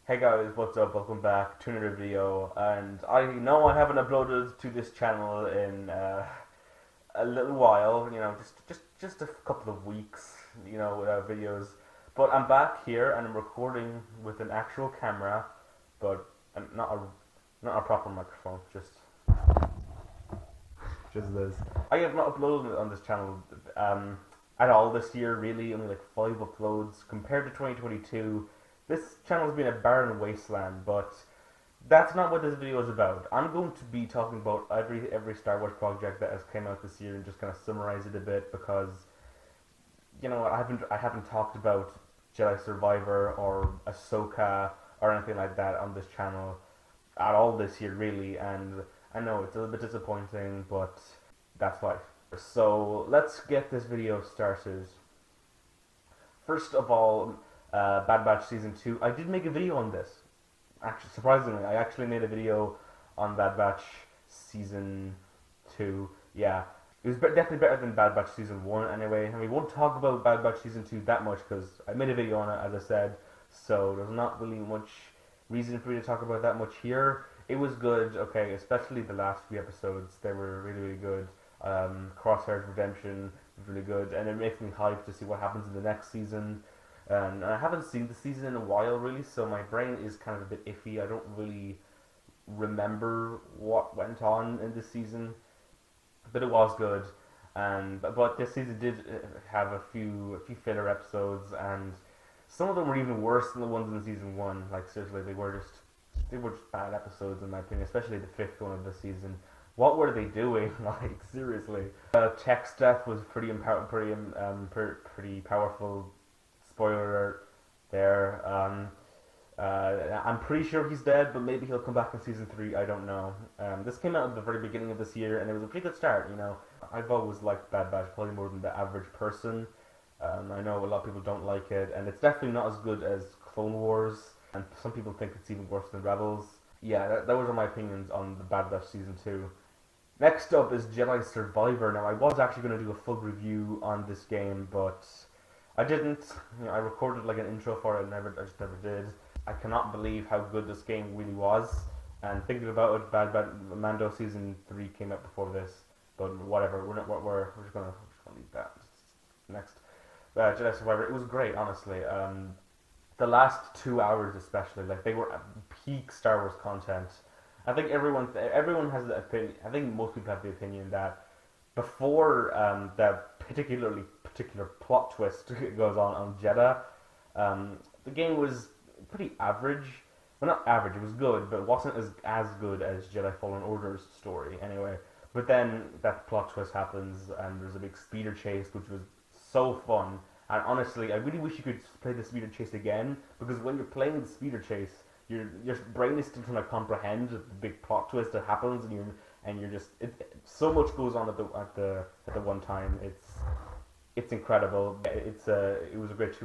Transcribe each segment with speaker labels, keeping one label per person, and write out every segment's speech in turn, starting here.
Speaker 1: Hey guys, what's up? Welcome back to another video. And I know I haven't uploaded to this channel in a little while. Just a couple of weeks. Videos. But I'm back here and I'm recording with an actual camera, but not a proper microphone. Just this. I have not uploaded on this channel at all this year. Really, only like 5 uploads compared to 2022. This channel's been a barren wasteland, but that's not what this video is about. I'm going to be talking about every Star Wars project that has came out this year and just kind of summarize it a bit because I haven't talked about Jedi Survivor or Ahsoka or anything like that on this channel at all this year really, and I know it's a little bit disappointing, but that's life. So let's get this video started. First of all, Bad Batch Season 2. I did make a video on this. Actually, surprisingly, I actually made a video on Bad Batch Season 2. Yeah. It was definitely better than Bad Batch Season 1 anyway. And we won't talk about Bad Batch Season 2 that much because I made a video on it, as I said. So there's not really much reason for me to talk about that much here. It was good, okay, especially the last few episodes. They were really, really good. Crosshair's Redemption was really good. And it makes me hyped to see what happens in the next season. And I haven't seen the season in a while, really, so my brain is kind of a bit iffy. I don't really remember what went on in this season, but it was good. And but this season did have a few filler episodes, and some of them were even worse than the ones in season one. Like seriously, they were just bad episodes in my opinion, especially the fifth one of the season. What were they doing? Like seriously, Tech's death was pretty powerful. Spoiler alert there. I'm pretty sure he's dead, but maybe he'll come back in season 3. I don't know. This came out at the very beginning of this year, and it was a pretty good start. I've always liked Bad Batch probably more than the average person. I know a lot of people don't like it, and it's definitely not as good as Clone Wars, and some people think it's even worse than Rebels. Yeah, those are my opinions on the Bad Batch season 2. Next up is Jedi Survivor. Now, I was actually going to do a full review on this game, but I didn't. I recorded like an intro for it, and I just never did. I cannot believe how good this game really was. And thinking about it, Bad Mando season 3 came out before this, but whatever. We're just gonna leave that. Next, Jedi Survivor. It was great, honestly. The last 2 hours, especially, like they were at peak Star Wars content. I think everyone has the opinion. I think most people have the opinion that before that particular plot twist goes on Jeddah, the game was pretty average. Well, not average. It was good, but it wasn't as good as Jedi Fallen Order's story anyway. But then that plot twist happens, and there's a big speeder chase, which was so fun. And honestly, I really wish you could play the speeder chase again, because when you're playing the speeder chase, your brain is still trying to comprehend the big plot twist that happens, and you're just so much goes on at the one time. It's incredible. It was a great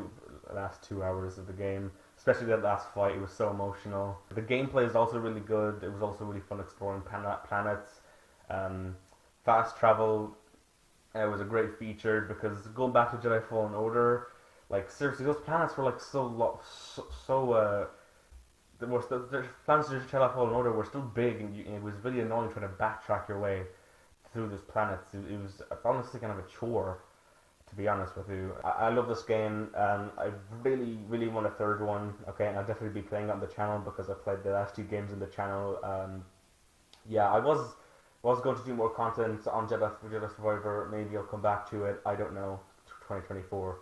Speaker 1: last 2 hours of the game, especially that last fight. It was so emotional. The gameplay is also really good. It was also really fun exploring planets. Fast travel was a great feature because going back to Jedi Fallen Order, like seriously, those planets were like the planets of Jedi Fallen Order were still big, and it was really annoying trying to backtrack your way through those planets. It was honestly kind of a chore, to be honest with you. I love this game. I really, really want a third one. Okay, and I'll definitely be playing it on the channel because I played the last 2 games in the channel. Yeah, I was going to do more content on Jedi Survivor. Maybe I'll come back to it. I don't know. 2024.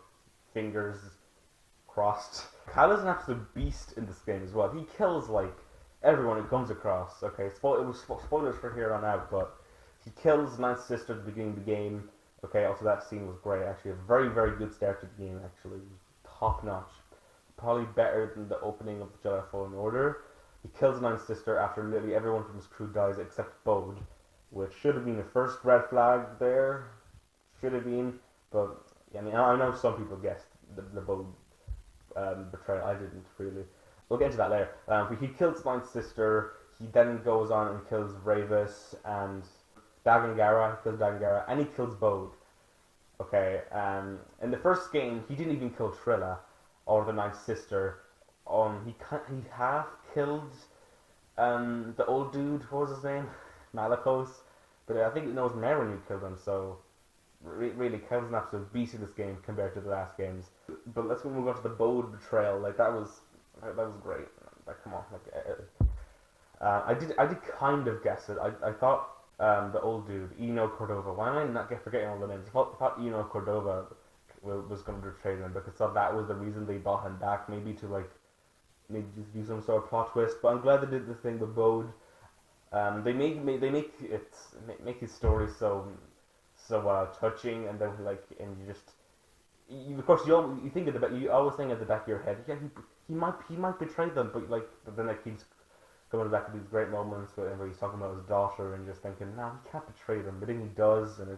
Speaker 1: Fingers crossed. Kyle is an absolute beast in this game as well. He kills like everyone who comes across. Okay, it was spoilers for here on out, but he kills Man's sister at the beginning of the game. Okay, also that scene was great. Actually, a very, very good start to the game. Actually, it was top notch. Probably better than the opening of the Jedi Fallen Order. He kills Man's sister after literally everyone from his crew dies except Bode, which should have been the first red flag there. Should have been, but I mean, I know some people guessed the Bode betrayal. I didn't really. We'll get into that later. He kills Man's sister. He then goes on and kills Ravis and Dagan Gera. He kills Dagan Gera, and he kills Bode. Okay, in the first game, he didn't even kill Trilla or the Ninth Sister he half killed the old dude. What was his name? Malicos. But I think it was Merrin who killed him. So really, Kev's an absolute beast in this game compared to the last games. But let's move on to the Bode betrayal. Like that was great. Like come on, I did kind of guess it. I thought the old dude, Eno Cordova. Why am I not forgetting all the names? I thought Eno Cordova was going to betray them because I thought that was the reason they brought him back, maybe to like maybe just do some sort of plot twist. But I'm glad they did the thing with Bode. They make his story so touching, and then and of course you think you always think at the back of your head, yeah, he might betray them, but then it keeps coming back to these great moments where he's talking about his daughter and just thinking, no, he can't betray them, but then he does, and I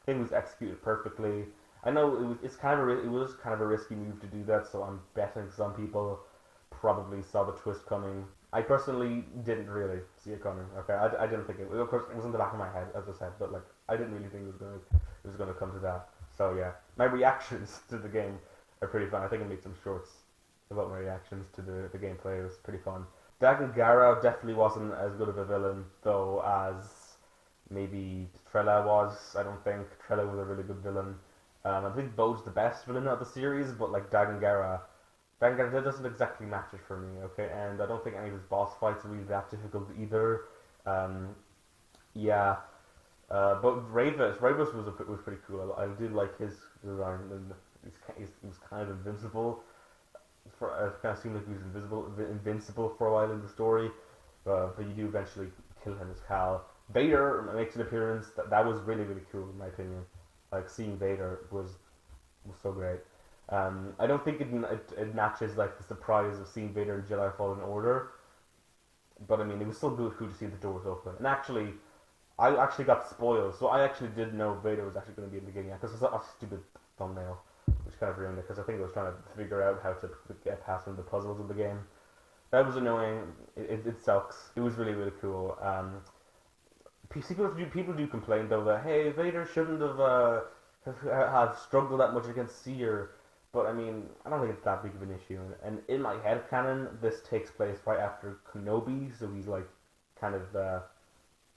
Speaker 1: think it was executed perfectly. I know it was kind of a risky move to do that, so I'm betting some people probably saw the twist coming. I personally didn't really see it coming. Okay, I didn't think it. Of course, it was in the back of my head, as I said, but I didn't really think it was gonna come to that. So yeah, my reactions to the game are pretty fun. I think I made some shorts about my reactions to the gameplay. It was pretty fun. Dagon Garo definitely wasn't as good of a villain though as maybe Trella was. I don't think Trella was a really good villain. I think Bo's the best villain of the series, but like Dagon Garo doesn't exactly match it for me, okay? And I don't think any of his boss fights are really that difficult either. Yeah, but Ravus was pretty cool. I did like his design. He was kind of invincible. It kind of seemed like he was invincible for a while in the story, but you do eventually kill him as Cal. Vader makes an appearance. That was really cool in my opinion. Like seeing Vader was so great. I don't think it matches like the surprise of seeing Vader in Jedi Fallen Order, but I mean it was still good to see the doors open. And actually, I actually got spoiled, so I actually did know Vader was actually going to be in the game because it's a stupid thumbnail, which kind of ruined it because I think I was trying to figure out how to get past some of the puzzles of the game. That was annoying. It sucks. It was really cool. People do complain though that hey, Vader shouldn't have struggled that much against Seer. But I mean, I don't think it's that big of an issue. And in my head canon, this takes place right after Kenobi, so he's like kind of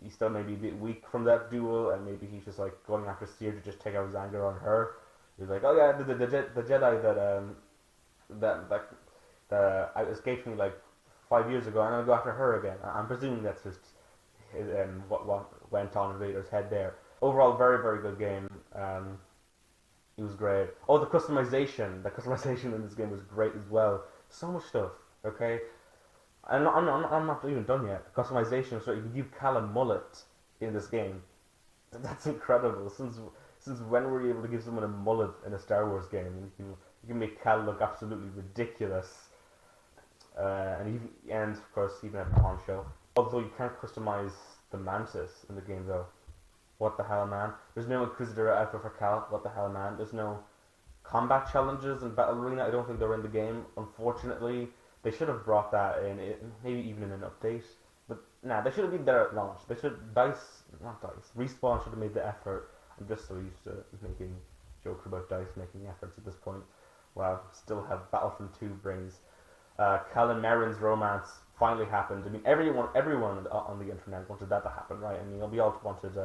Speaker 1: he's still maybe a bit weak from that duel, and maybe he's just like going after Seer to just take out his anger on her. He's like, oh yeah, the Jedi that escaped me like 5 years ago, and I'm gonna go after her again. I'm presuming that's just what went on in Vader's head there. Overall, very good game. It was great. Oh, the customization in this game was great as well. So much stuff. Okay, I'm not even done yet. Customization. So you can give Cal a mullet in this game. That's incredible. Since when were you able to give someone a mullet in a Star Wars game? You can make Cal look absolutely ridiculous. And of course even a poncho. Although you can't customize the Mantis in the game though. What the hell, man? There's no Inquisitor outfit for Cal. What the hell, man? There's no combat challenges in Battle Arena. I don't think they're in the game. Unfortunately, they should have brought that in. Maybe even in an update. But nah, they should have been there at launch. Respawn should have made the effort. I'm just so used to making jokes about DICE making efforts at this point. Wow, still have Battlefront 2 brains. Cal and Merrin's romance finally happened. I mean, everyone on the internet wanted that to happen, right? I mean, we all wanted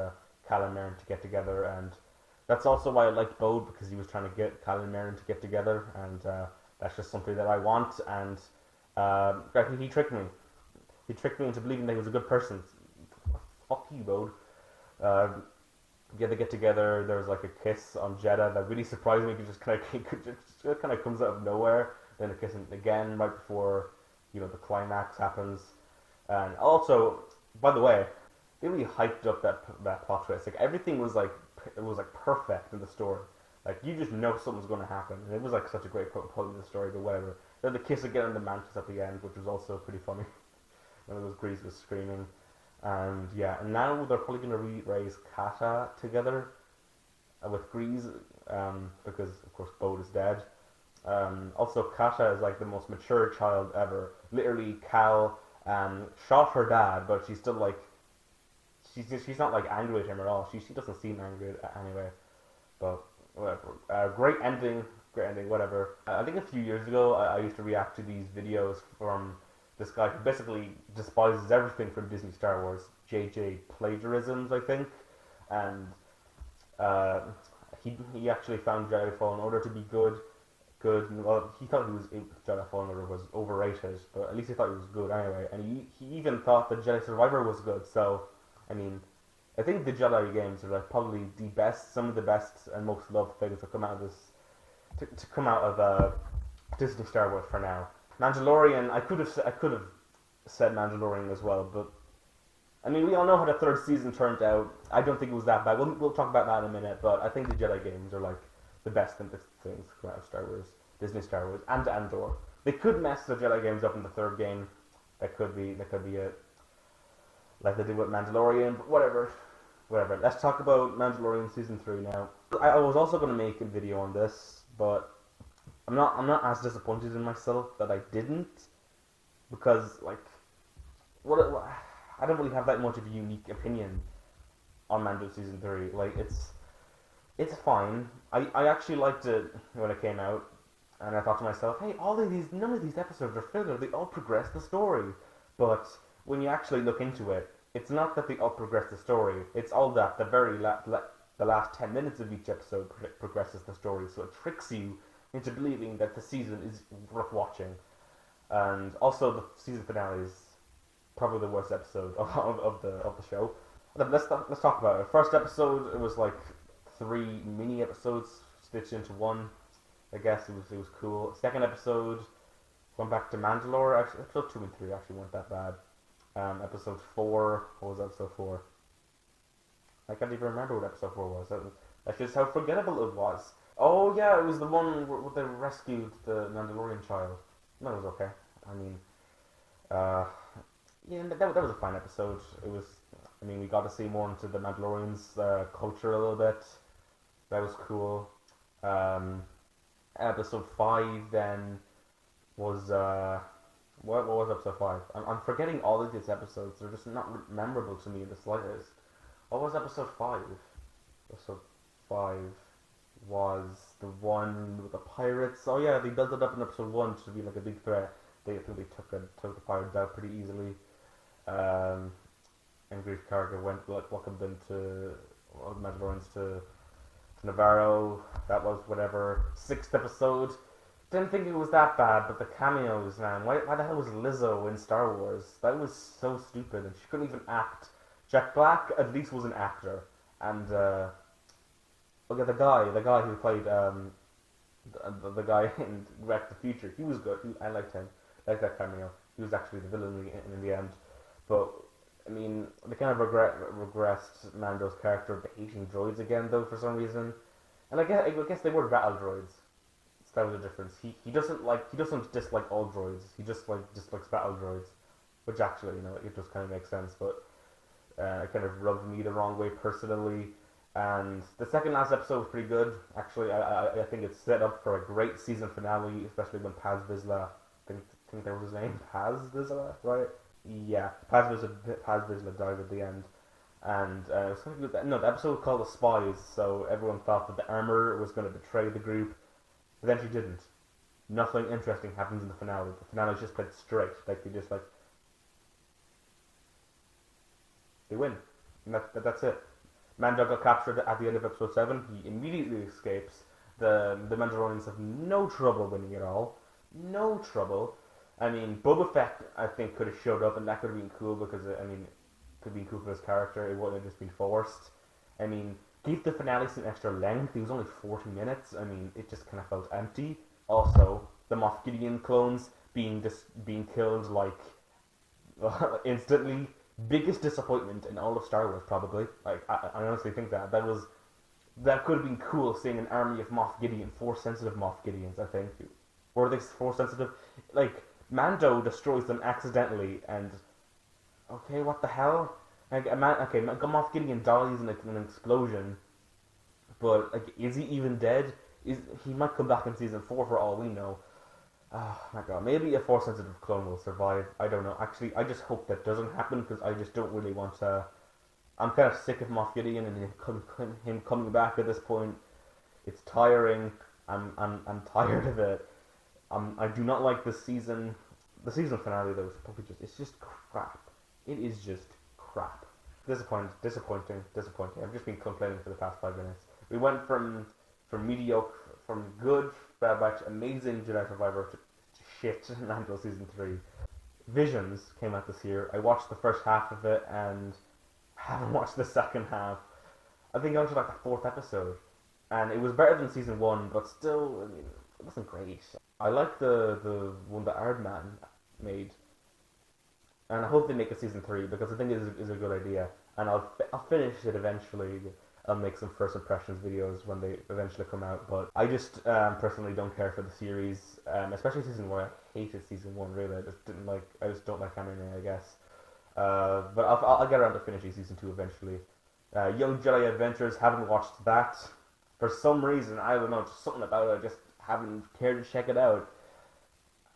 Speaker 1: Cal and Merrin to get together, and that's also why I liked Bode, because he was trying to get Cal and Merrin to get together, and that's just something that I want, and he tricked me. He tricked me into believing that he was a good person. Fuck you, Bode. They get together, there was like a kiss on Jedha that really surprised me, because just kind of comes out of nowhere, then a kiss again right before, the climax happens. And also, by the way, they really hyped up that plot twist. Like everything was like perfect in the story. Like you just know something's going to happen, and it was like such a great point in the story. But whatever. Then the kiss again on the Mantis at the end, which was also pretty funny. One of those Grease was screaming, and yeah. And now they're probably going to raise Kata together with Grease, because of course Bode is dead. Also, Kata is like the most mature child ever. Literally, Cal shot her dad, but she's still like. She's not like angry at him at all. She doesn't seem angry anyway. But whatever. Great ending. great ending, whatever. I think a few years ago, I used to react to these videos from this guy who basically despises everything from Disney Star Wars, JJ Plagiarisms, I think, and uh, he actually found Jedi Fallen Order to be good. Well, he thought Jedi Fallen Order was overrated, but at least he thought it was good anyway. And he even thought that Jedi Survivor was good. So, I mean, I think the Jedi games are like probably the best, some of the best and most loved things that come out of this to come out of Disney Star Wars for now. Mandalorian, I could have said Mandalorian as well, but I mean we all know how the third season turned out. I don't think it was that bad. We'll talk about that in a minute, but I think the Jedi games are like the best things come out of Star Wars, Disney Star Wars, and Andor. They could mess the Jedi games up in the third game. That could be it, like they did with Mandalorian. But whatever. Let's talk about Mandalorian season 3 now. I was also going to make a video on this, but I'm not as disappointed in myself that I didn't, because like what I don't really have that much of a unique opinion on Mando season 3. Like it's fine. I actually liked it when it came out, and I thought to myself, hey, none of these episodes are filler. They all progress the story. But when you actually look into it, it's not that they all progress the story. It's all that the last 10 minutes of each episode progresses the story. So it tricks you into believing that the season is worth watching. And also the season finale is probably the worst episode of the show. Let's talk about it. First episode, it was like 3 mini episodes stitched into one. I guess it was cool. Second episode went back to Mandalore. Actually, episode 2 and 3 actually weren't that bad. Episode 4, what was episode 4? I can't even remember what episode 4 was. That's just how forgettable it was. Oh yeah, it was the one where they rescued the Mandalorian child. That was okay. I mean, yeah, that was a fine episode. It was. I mean, we got to see more into the Mandalorians' culture a little bit. That was cool. Episode 5 then was what was episode 5? I'm forgetting all of these episodes. They're just not memorable to me in the slightest. What was episode 5? Episode 5 was the one with the pirates. Oh yeah, they built it up in episode 1 to be like a big threat. I think they took the pirates out pretty easily. And Grief Karga welcomed them to Mandalorians to Navarro. That was whatever. 6th episode. Didn't think it was that bad, but the cameos, man. Why the hell was Lizzo in Star Wars? That was so stupid, and she couldn't even act. Jack Black at least was an actor, and look at the guy who played the guy in Back to the Future. He was good. I liked him. I liked that cameo. He was actually the villain in the end. But I mean, they kind of regressed Mando's character to hating droids again, though, for some reason. And I guess they were battle droids. So that was the difference. He doesn't dislike all droids. He just dislikes battle droids, which actually, it just kind of makes sense. But it kind of rubbed me the wrong way personally. And the second last episode was pretty good. Actually, I think it's set up for a great season finale, especially when Paz Vizsla, I think that was his name, Paz Vizsla, right? Yeah, Paz Vizsla died at the end. And it was something the episode was called The Spies, so everyone thought that the armor was going to betray the group. But then she didn't. Nothing interesting happens in the finale. The finale is just played straight. They win. And that's it. Mando got captured at the end of episode 7. He immediately escapes. The Mandalorians have no trouble winning at all. No trouble. I mean, Boba Fett, I think, could have showed up, and that could have been cool because, it could have been cool for his character. It wouldn't have just been forced. I mean, give the finale some extra length. It was only 40 minutes. I mean, it just kind of felt empty. Also, the Moff Gideon clones being killed, like, instantly. Biggest disappointment in all of Star Wars, probably. Like, I honestly think that could have been cool, seeing an army of Moff Gideon, Force-sensitive Moff Gideons, I think. Were they Force-sensitive? Like, Mando destroys them accidentally, and okay, what the hell? Like, Moff Gideon dies in an explosion, but like, is he even dead? He might come back in season 4 for all we know. Oh my god, maybe a Force-sensitive clone will survive. I don't know. Actually, I just hope that doesn't happen because I just don't really want to. I'm kind of sick of Moff Gideon and him coming back at this point. It's tiring. I'm tired of it. I do not like this season. The season finale though is probably it's just crap. It is just crap. Disappointing. I've just been complaining for the past 5 minutes. We went from mediocre, from good Bad Batch, amazing Jedi Survivor to shit until season 3. Visions came out this year. I watched the first half of it and haven't watched the second half. I think I watched like the fourth episode, and it was better than season 1, but still, I mean, it wasn't great. I like the one that Ardman made, and I hope they make a season 3 because I think it is a good idea. And I'll finish it eventually. I'll make some first impressions videos when they eventually come out. But I just personally don't care for the series, especially season 1. I hated season 1 really. I just don't like anime, I guess. But I'll get around to finishing season 2 eventually. Young Jedi Adventures, haven't watched that for some reason. I don't know, just something about it. I just haven't cared to check it out.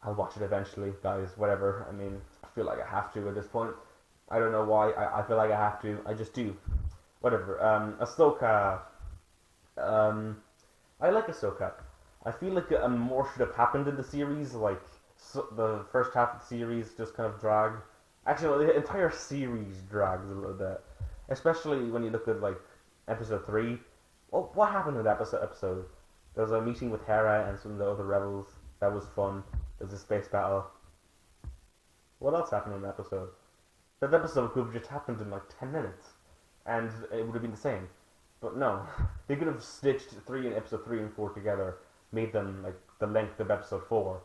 Speaker 1: I'll watch it eventually, guys. Whatever. I mean, I feel like I have to at this point. I don't know why. I feel like I have to. I just do. Whatever. Ahsoka. I like Ahsoka. I feel like more should have happened in the series. Like the first half of the series just kind of dragged. Actually, the entire series drags a little bit, especially when you look at like episode 3. Well, what happened in that episode? There was a meeting with Hera and some of the other rebels. That was fun. There was a space battle. What else happened in the episode? That episode could have just happened in like 10 minutes, and it would have been the same. But no, they could have stitched episode 3 and 4 together, made them like the length of episode 4,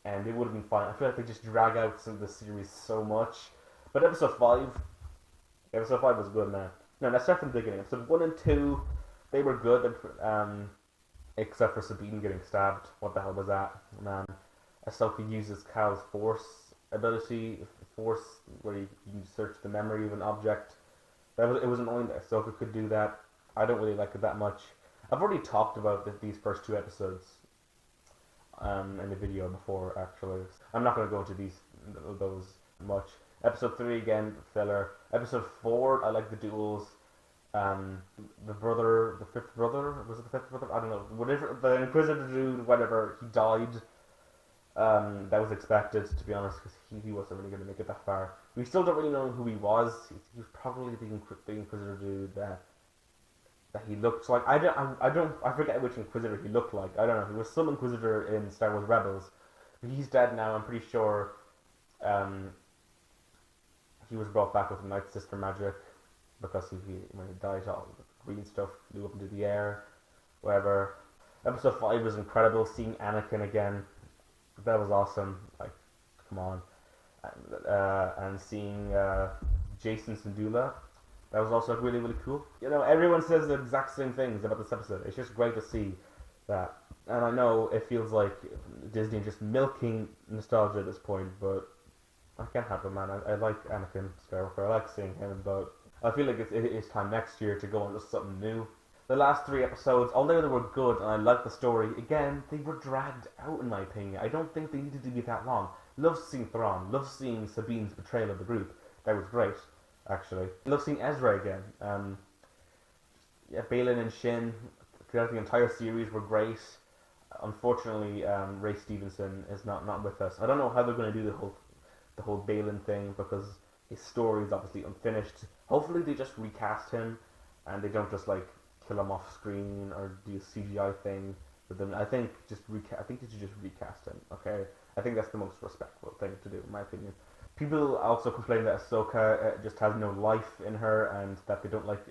Speaker 1: and it would have been fine. I feel like they just drag out some of the series so much. But episode 5 was good, man. No, let's start from the beginning. Episode 1 and 2, they were good, except for Sabine getting stabbed. What the hell was that, man? Ahsoka uses Cal's Force ability, where you can search the memory of an object. It was annoying that Ahsoka could do that. I don't really like it that much. I've already talked about these first 2 episodes in the video before, actually. I'm not going to go into those much. Episode 3 again, filler. Episode 4, I like the duels. The fifth brother, was it the fifth brother? I don't know. Whatever, the Inquisitor dude, whatever, he died. That was expected, to be honest, because he wasn't really going to make it that far. We still don't really know who he was. He was probably the Inquisitor dude that he looked like. I forget which Inquisitor he looked like. I don't know. He was some Inquisitor in Star Wars Rebels. He's dead now. I'm pretty sure. He was brought back with the Night Sister magic because when he died, all the green stuff flew up into the air. Whatever. Episode 5 was incredible. Seeing Anakin again. That was awesome. Like, come on. And seeing Jason Syndulla, that was also really, really cool. You know, everyone says the exact same things about this episode. It's just great to see that. And I know it feels like Disney just milking nostalgia at this point, but I can't help it, man. I like Anakin Skywalker. I like seeing him, but I feel like it's time next year to go on to something new. The last 3 episodes, although they were good and I liked the story, again, they were dragged out in my opinion. I don't think they needed to be that long. Love seeing Thrawn, love seeing Sabine's betrayal of the group. That was great, actually. Love seeing Ezra again. Baylan and Shin throughout the entire series were great. Unfortunately, Ray Stevenson is not with us. I don't know how they're going to do the whole Baylan thing because his story is obviously unfinished. Hopefully they just recast him and they don't just like kill him off screen or do a CGI thing with them. I think they should just recast him. Okay, I think that's the most respectful thing to do, in my opinion. People also complain that Ahsoka just has no life in her and that they don't like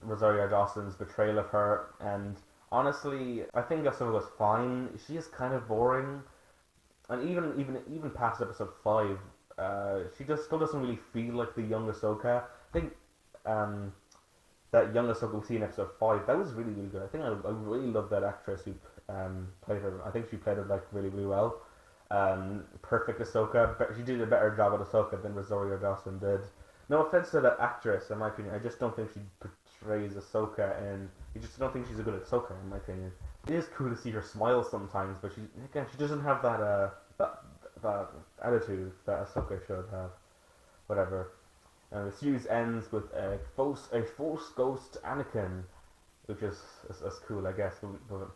Speaker 1: Rosario Dawson's betrayal of her. And honestly, I think Ahsoka's fine. She is kind of boring, and even past episode 5, she still doesn't really feel like the young Ahsoka. I think that young Ahsoka we see in episode 5, that was really, really good. I think I really love that actress who played her. I think she played it like really, really well. Perfect Ahsoka. She did a better job at Ahsoka than Rosario Dawson did. No offense to that actress, in my opinion. I just don't think she portrays Ahsoka, and I just don't think she's a good Ahsoka, in my opinion. It is cool to see her smile sometimes, but she doesn't have that attitude that Ahsoka should have. Whatever. The series ends with a Force ghost Anakin which is cool, I guess. But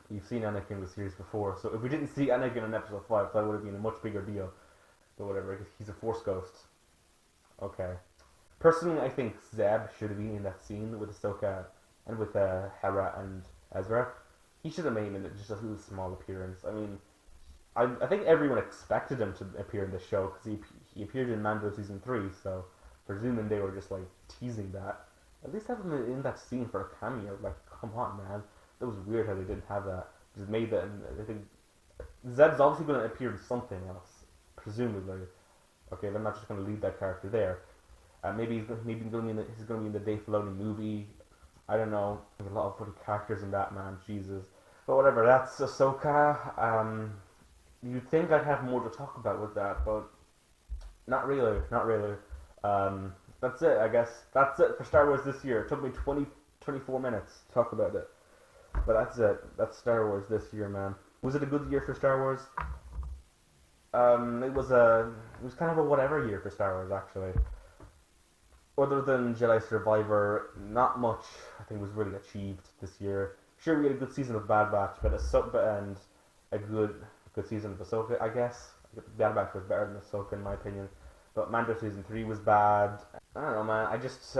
Speaker 1: you've seen Anakin in the series before, so if we didn't see Anakin in episode 5, that would have been a much bigger deal. But whatever, because he's a Force ghost. Okay. Personally, I think Zeb should have been in that scene with Ahsoka and with Hera and Ezra. He should have made just a little small appearance. I mean, I think everyone expected him to appear in the show because he appeared in Mando season 3, so presuming they were just like teasing that. At least have him in that scene for a cameo. Like, come on, man. That was weird how they didn't have that. Just made that, and I think Zeb's obviously going to appear in something else, presumably. Okay, they're not just going to leave that character there. Maybe he's going to be in the Dave Filoni movie. I don't know. There's a lot of funny characters in that, man. Jesus. But whatever. That's Ahsoka. You'd think I'd have more to talk about with that, but not really. Not really. That's it, I guess. That's it for Star Wars this year. It took me 24 minutes to talk about it. But that's it. That's Star Wars this year, man. Was it a good year for Star Wars? It was kind of a whatever year for Star Wars, actually. Other than Jedi Survivor, not much I think was really achieved this year. Sure, we had a good season of Bad Batch, but and a good season of Ahsoka, I guess. Bad Batch was better than Ahsoka in my opinion, but Mando season 3 was bad. I don't know, man. I just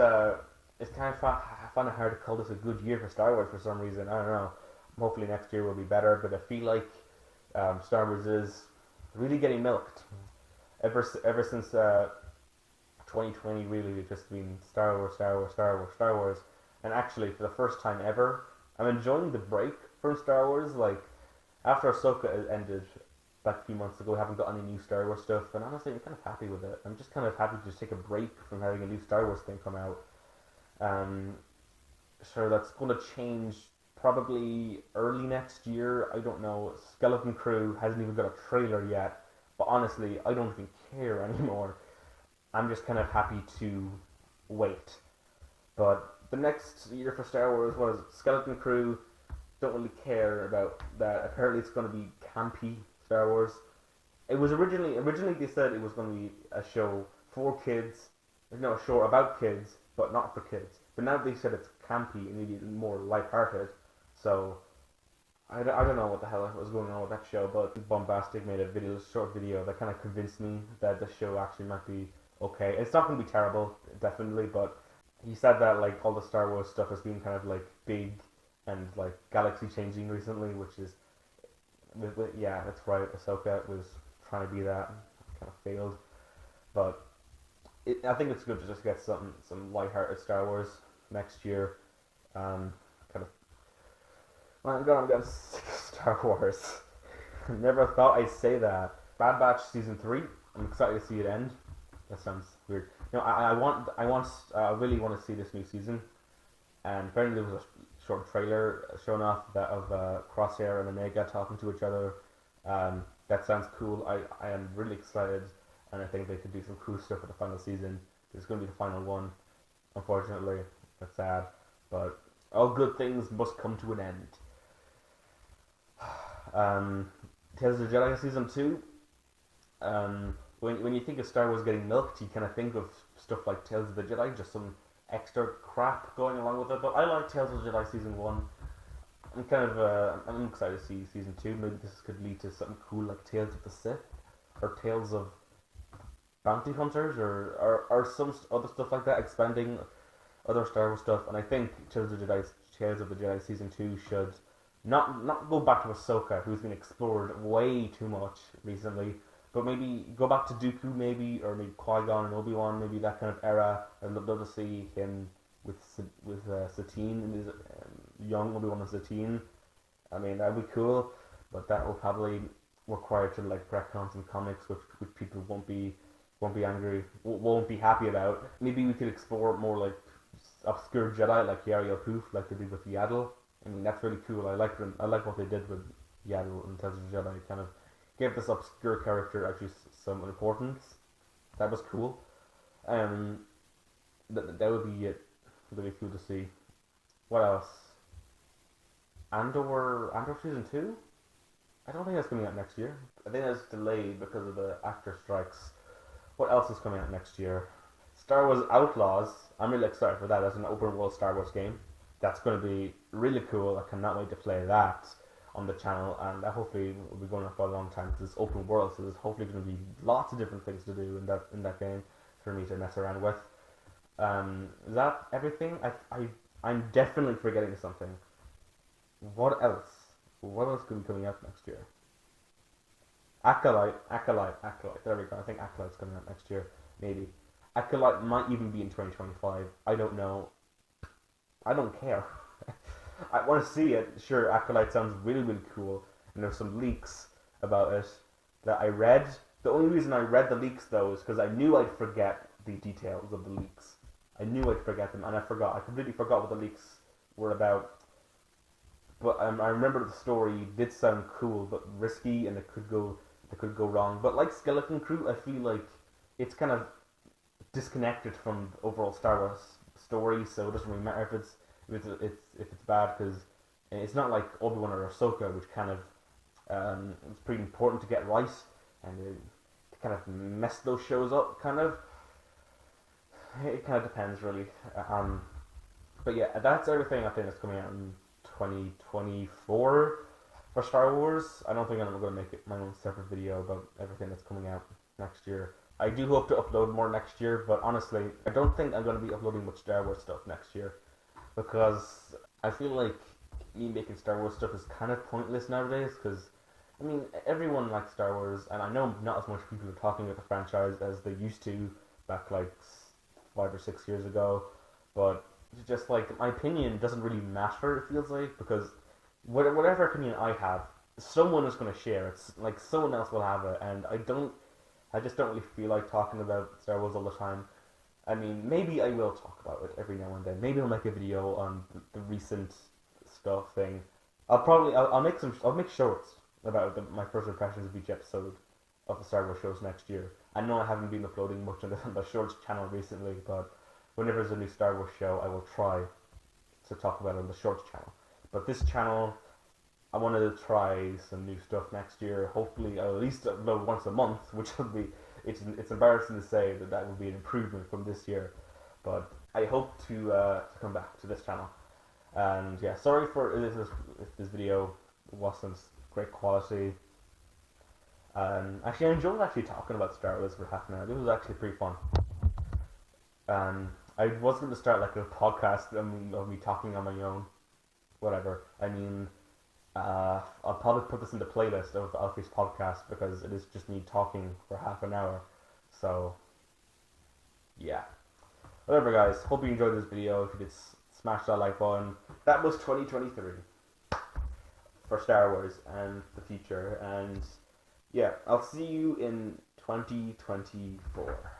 Speaker 1: it's kind of I find it hard to call this a good year for Star Wars for some reason. I don't know. Hopefully next year will be better, but I feel like Star Wars is really getting milked ever since 2020. Really, it's just been Star Wars, Star Wars, Star Wars, Star Wars, and actually for the first time ever, I'm enjoying the break from Star Wars. Like after Ahsoka ended back a few months ago, we haven't got any new Star Wars stuff, and honestly, I'm kind of happy with it. I'm just kind of happy to just take a break from having a new Star Wars thing come out. So that's going to change probably early next year. I don't know. Skeleton Crew hasn't even got a trailer yet, but honestly, I don't even care anymore. I'm just kind of happy to wait. But the next year for Star Wars was Skeleton Crew. Don't really care about that. Apparently, it's going to be campy Star Wars. It was originally they said it was going to be a show for kids. No, a show about kids, but not for kids. But now they said it's campy and maybe more lighthearted. So I don't know what the hell was going on with that show, but Bombastic made a short video that kind of convinced me that the show actually might be okay. It's not going to be terrible, definitely, but he said that like all the Star Wars stuff has been kind of like big and like galaxy changing recently, which is yeah, that's right. Ahsoka was trying to be that, kind of failed, but I think it's good to just get some lighthearted Star Wars next year. Kind of. Well, I'm getting sick of Star Wars. Never thought I'd say that. Bad Batch season 3. I'm excited to see it end. That sounds weird. You know, I really want to see this new season. And apparently there was a short trailer showing off that of Crosshair and Omega talking to each other. That sounds cool. I am really excited, and I think they could do some cool stuff for the final season. It's going to be the final one. Unfortunately, that's sad, but all good things must come to an end. Tales of the Jedi season 2. When you think of Star Wars getting milked, you kind of think of stuff like Tales of the Jedi, just some extra crap going along with it. But I like Tales of the Jedi season 1. I'm excited to see season 2. Maybe this could lead to something cool like Tales of the Sith or Tales of Bounty Hunters or some other stuff like that, expanding other Star Wars stuff. And I think Tales of the Jedi season 2 should not go back to Ahsoka, who's been explored way too much recently, but maybe go back to Dooku, or maybe Qui-Gon and Obi-Wan, maybe that kind of era. I'd love to see him with Satine, and his young Obi-Wan and Satine. I mean, that'd be cool, but that will probably require to like retcon some comics, which people won't be won't be happy about. Maybe we could explore more like obscure Jedi like Yarael Poof, like they did with Yaddle. I mean, that's really cool. I like what they did with Yaddle and Tales of the Jedi. Kind of gave this obscure character actually some importance. That was cool. That would be it. Really cool to see. What else? Andor season 2? I don't think that's coming out next year. I think that's delayed because of the actor strikes. What else is coming out next year? Star Wars Outlaws. I'm really excited for that. That's an open world Star Wars game. that's going to be really cool. I cannot wait to play that on the channel, and that hopefully will be going on for a long time because it's open world, so there's hopefully going to be lots of different things to do in that game for me to mess around with. Is that everything? I'm definitely forgetting something. What else? What else could be coming out next year? Acolyte. There we go. I think Acolyte's coming out next year, maybe. Acolyte might even be in 2025. I don't know. I don't care. I want to see it. Sure, Acolyte sounds really, really cool, and there's some leaks about it that I read. The only reason I read the leaks, though, is because I knew I'd forget the details of the leaks. I knew I'd forget them, and I forgot. I completely forgot what the leaks were about. But I remember the story did sound cool, but risky, and it could go wrong. But like Skeleton Crew, I feel like it's kind of disconnected from the overall Star Wars story, so it doesn't really matter if it's bad, because it's not like Obi-Wan or Ahsoka, which kind of it's pretty important to get right, and to kind of mess those shows up, kind of. It kind of depends, really. But yeah, that's everything I think that's coming out in 2024 for Star Wars. I don't think I'm going to make it my own separate video about everything that's coming out next year. I do hope to upload more next year, but honestly, I don't think I'm going to be uploading much Star Wars stuff next year, because I feel like me making Star Wars stuff is kind of pointless nowadays, because, I mean, everyone likes Star Wars, and I know not as much people are talking about the franchise as they used to back, like, 5 or 6 years ago, but just, like, my opinion doesn't really matter, it feels like, because whatever opinion I have, someone is going to share it, like, someone else will have it, and I just don't really feel like talking about Star Wars all the time. I mean, maybe I will talk about it every now and then. Maybe I'll make a video on the recent stuff thing. I'll make shorts about my first impressions of each episode of the Star Wars shows next year. I know I haven't been uploading much on the shorts channel recently, but whenever there's a new Star Wars show, I will try to talk about it on the shorts channel. But this channel, I wanted to try some new stuff next year. Hopefully, I'll at least upload once a month, which would be, it's embarrassing to say that would be an improvement from this year. But I hope to come back to this channel. And yeah, sorry for if this video wasn't great quality. Actually, I enjoyed talking about Star Wars for half an hour. This was actually pretty fun. I was going to start like a podcast of me talking on my own. Whatever. I mean, I'll probably put this in the playlist of Alfie's podcast, because it is just me talking for half an hour. So, yeah. Whatever, guys. Hope you enjoyed this video. If you did, smash that like button. That was 2023 for Star Wars and the future. And yeah, I'll see you in 2024.